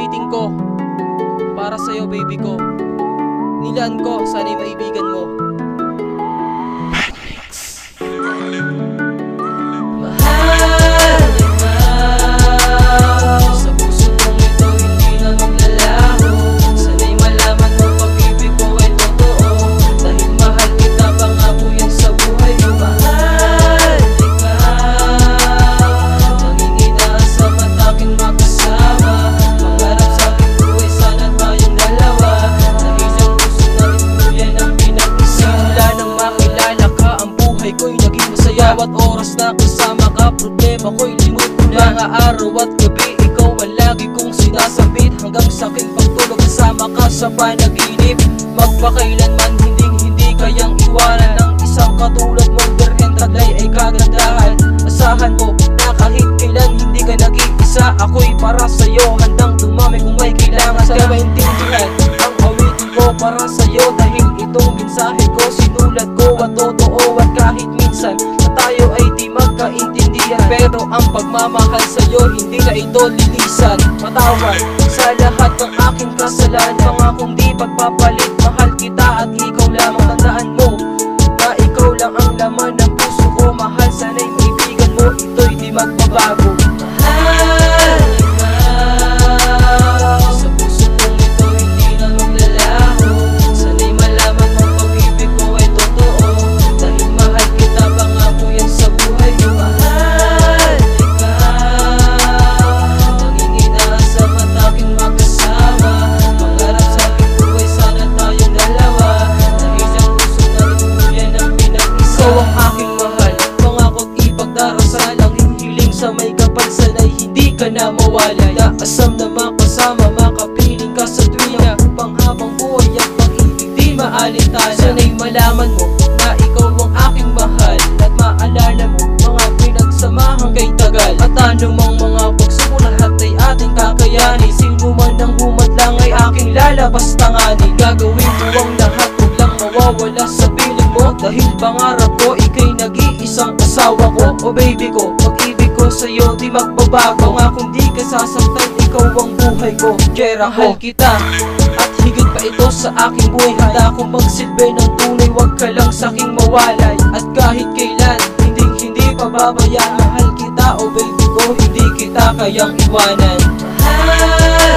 awitin ko para sa'yo, baby ko. Nilaan ko, sana'y maibigan mo. Bawat oras na kasama ka, problema ko'y limot ko na. Mga araw at gabi, ikaw ang lagi kong sinasabit. Hanggang sa aking pagtulog, kasama ka sa panaginip. Magpakailanman hindi kayang iwanan ng isang katulad mong berhen, taglay ay kagandahan. Asahan mo na kahit kailan hindi ka nag-iisa, ako'y para sa'yo, handang dumami kung may kailangan. Kaya maintindihan ang awitin ko para sa'yo, dahil itong mensahe ko sinulat ko at totoo. At kahit minsan tayo ay di magkaintindihan, pero ang pagmamahal sa'yo hindi na ito lilisan. Matawad sa lahat ng aking kasalanan, pangakong di pagpapalit. Mahal kita at ikaw lamang, tandaan mo na ikaw lang ang laman ng puso ko. Mahal, sana'y maibigan mo, ito'y di magbabago. Mahal ka, sa puso kong ito hindi na maglalaho. Sana'y malaman mong pag-ibig ko ay totoo, dahil mahal kita, pangako yan sa buhay ko. Mahal ka, nanginginasa mataking magkasama. Pangarap sa aking buhay, sana tayong dalawa, dahil ang puso na ito yan ang pinag-isa. Ikaw ang aking mahal, pangako't ipagdarasal, ang hihiling sa may kapal, sana'y hindi ka na mawala. Taasam na makasama, makapiling ka sa tuwina, upang habang buhay at pag-ibig di maalintana. Sana'y malaman mo na ikaw ang aking mahal, at maalala mo mga pinagsamahang kay tagal. At anumang mga pagsubok, lahat ay ating kakayanin. Sino man ang humadlang ay aking lalabas tanganin. Gagawin ko ang lahat, huwag lang mawawala sa piling mo, dahil pangarap ko ika'y nag-iisang asawa ko. O baby ko, pag-ibig ko sa'yo di magbabago. Nga kung di ka sasaktan, ikaw ang buhay ko. Jera ko, mahal kita at higit pa ito sa aking buhay. Handa akong magsilbi ng tunay, wag ka lang sa'king mawalay. At kahit kailan, hindi pababayaan. Mahal kita, o baby ko, hindi kita kayang iwanan. Mahal